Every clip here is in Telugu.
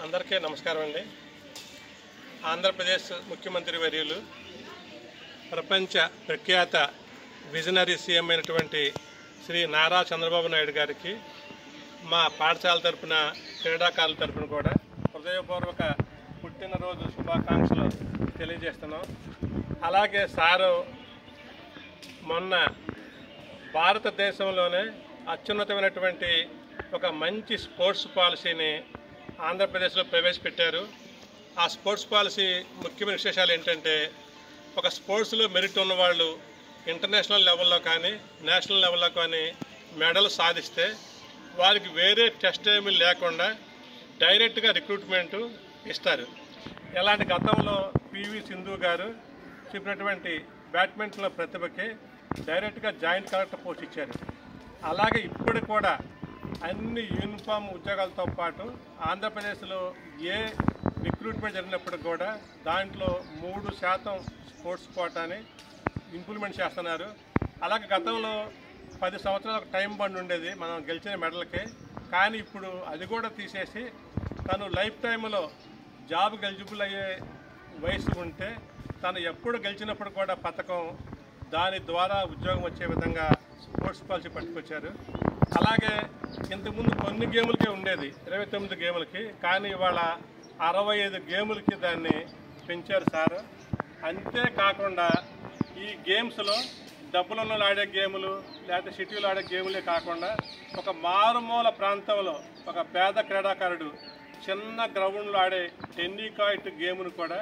అందరికీ నమస్కారం అండి. ఆంధ్రప్రదేశ్ ముఖ్యమంత్రి వర్యులు ప్రపంచ ప్రఖ్యాత విజనరీ సీఎం అయినటువంటి శ్రీ నారా చంద్రబాబు నాయుడు గారికి మా పాఠశాల తరపున క్రీడాకారుల తరపున కూడా హృదయపూర్వక పుట్టినరోజు శుభాకాంక్షలు తెలియజేస్తున్నాం. అలాగే సారు మొన్న భారతదేశంలోనే అత్యున్నతమైనటువంటి ఒక మంచి స్పోర్ట్స్ పాలసీని ఆంధ్రప్రదేశ్లో ప్రవేశపెట్టారు. ఆ స్పోర్ట్స్ పాలసీ ముఖ్యమైన విశేషాలు ఏంటంటే, ఒక స్పోర్ట్స్లో మెరిట్ ఉన్నవాళ్ళు ఇంటర్నేషనల్ లెవెల్లో కానీ నేషనల్ లెవెల్లో కానీ మెడల్ సాధిస్తే వారికి వేరే టెస్ట్ ఏమీ లేకుండా డైరెక్ట్గా రిక్రూట్మెంటు ఇస్తారు. ఎలాంటి గతంలో పివి సింధు గారు చెప్పినటువంటి బ్యాడ్మింటన్లో ప్రతిభకి డైరెక్ట్గా జాయింట్ కలెక్టర్ పోస్ట్ ఇచ్చారు. అలాగే ఇప్పుడు కూడా అన్ని యూనిఫామ్ ఉద్యోగాలతో పాటు ఆంధ్రప్రదేశ్లో ఏ రిక్రూట్మెంట్ జరిగినప్పుడు కూడా దాంట్లో 3% స్పోర్ట్స్ కోటాని ఇంప్లిమెంట్ చేస్తున్నారు. అలాగే గతంలో 10 సంవత్సరాలకు టైం బండ్ ఉండేది మనం గెలిచిన మెడల్కి. కానీ ఇప్పుడు అది కూడా తీసేసి తను లైఫ్ టైంలో జాబ్ ఎలిజిబుల్ అయ్యే వయసు ఉంటే తను ఎప్పుడు గెలిచినప్పుడు కూడా పథకం దాని ద్వారా ఉద్యోగం వచ్చే విధంగా స్పోర్ట్స్ పాలసీ పట్టుకొచ్చారు. అలాగే ఇంతకుముందు కొన్ని గేములకే ఉండేది 29 గేములకి, కానీ ఇవాళ 65 గేములకి దాన్ని పెంచారు సార్. అంతేకాకుండా ఈ గేమ్స్లో డబ్బులలో ఆడే గేములు లేకపోతే సిటీలో ఆడే గేములే కాకుండా ఒక మారుమూల ప్రాంతంలో ఒక పేద క్రీడాకారుడు చిన్న గ్రౌండ్లో ఆడే టెన్నికాయిట్ గేమ్ను కూడా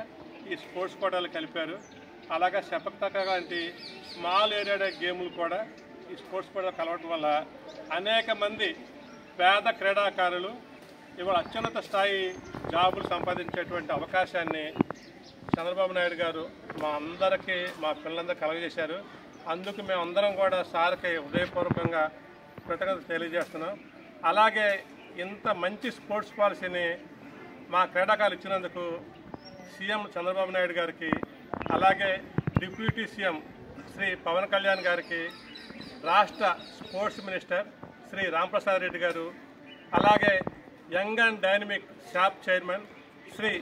ఈ స్పోర్ట్స్ కోటాలు కలిపారు. అలాగే సెపక్ తక్రా లాంటి స్మాల్ ఏరియా గేములు కూడా ఈ స్పోర్ట్స్ కోటా కలవడం వల్ల అనేక మంది పేద క్రీడాకారులు ఇవాళ అత్యున్నత స్థాయి జాబులు సంపాదించేటువంటి అవకాశాన్ని చంద్రబాబు నాయుడు గారు మా అందరికీ మా పిల్లలందరూ కలగజేశారు. అందుకు మేమందరం కూడా సార్కి హృదయపూర్వకంగా కృతజ్ఞతలు తెలియజేస్తున్నాం. అలాగే ఇంత మంచి స్పోర్ట్స్ పాలసీని మా క్రీడాకారులు ఇచ్చినందుకు సీఎం చంద్రబాబు నాయుడు గారికి, అలాగే డిప్యూటీ సీఎం శ్రీ పవన్ కళ్యాణ్ గారికి, రాష్ట్ర స్పోర్ట్స్ మినిస్టర్ శ్రీ రాంప్రసాద్ రెడ్డి గారు, అలాగే young and dynamic SAAP chairman Shri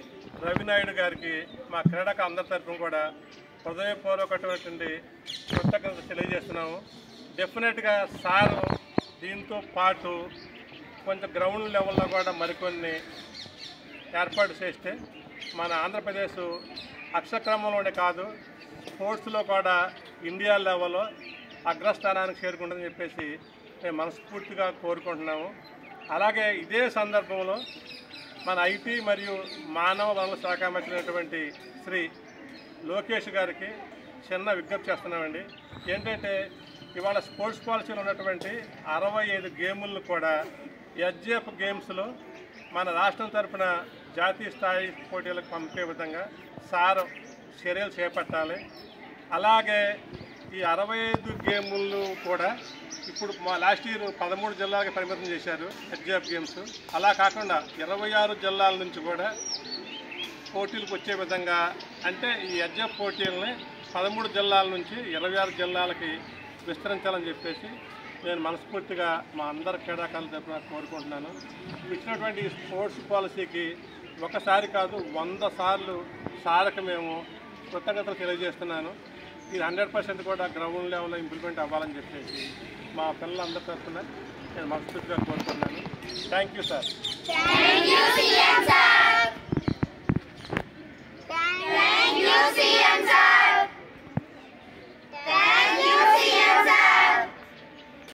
Ravinaidu గారికి మా క్రీడాకారుల అందరి తరఫున కూడా హృదయపూర్వకమైనటువంటి కృతజ్ఞతలు తెలియజేస్తున్నాము. డెఫినెట్గా సారు దీంతో పాటు కొంచెం గ్రౌండ్ లెవెల్లో కూడా మరికొన్ని ఏర్పాటు చేస్తే మన ఆంధ్రప్రదేశ్ అక్షక్రమంలోనే కాదు స్పోర్ట్స్లో కూడా ఇండియా లెవెల్లో అగ్రస్థానానికి చేరుకుంటుందని చెప్పేసి మేము మనస్ఫూర్తిగా కోరుకుంటున్నాము. అలాగే ఇదే సందర్భంలో మన ఐటీ మరియు మానవ వనరుల శాఖ మంత్రి అయినటువంటి శ్రీ లోకేష్ గారికి చిన్న విజ్ఞప్తి చేస్తున్నామండి. ఏంటంటే ఇవాళ స్పోర్ట్స్ పాలసీలో ఉన్నటువంటి 65 గేములను కూడా ఎస్జేఎఫ్ గేమ్స్లో మన రాష్ట్రం తరఫున జాతీయ స్థాయి పోటీలకు పంపే విధంగా సార్ చర్యలు చేపట్టాలి. అలాగే ఈ 65 గేములు కూడా ఇప్పుడు మా లాస్ట్ ఇయర్ 13 జిల్లాలకు పరిమితం చేశారు ఎస్జేఎఫ్ గేమ్స్. అలా కాకుండా 26 జిల్లాల నుంచి కూడా పోటీలకు వచ్చే విధంగా, అంటే ఈ ఎస్జేఎఫ్ పోటీలని 13 జిల్లాల నుంచి 26 జిల్లాలకి విస్తరించాలని చెప్పేసి నేను మనస్ఫూర్తిగా మా అందరి క్రీడాకారుల తరఫున కోరుకుంటున్నాను. ఇచ్చినటువంటి స్పోర్ట్స్ పాలసీకి ఒకసారి కాదు 100 సార్లు సార్కి మేము కృతజ్ఞతలు తెలియజేస్తున్నాను. ఇది 100% కూడా గ్రౌండ్ లెవెల్లో ఇంప్లిమెంట్ అవ్వాలని చెప్పేసి మా పిల్లలందరి తరఫున నేను మనస్ఫూర్తిగా కోరుకుంటున్నాను. Thank you sir.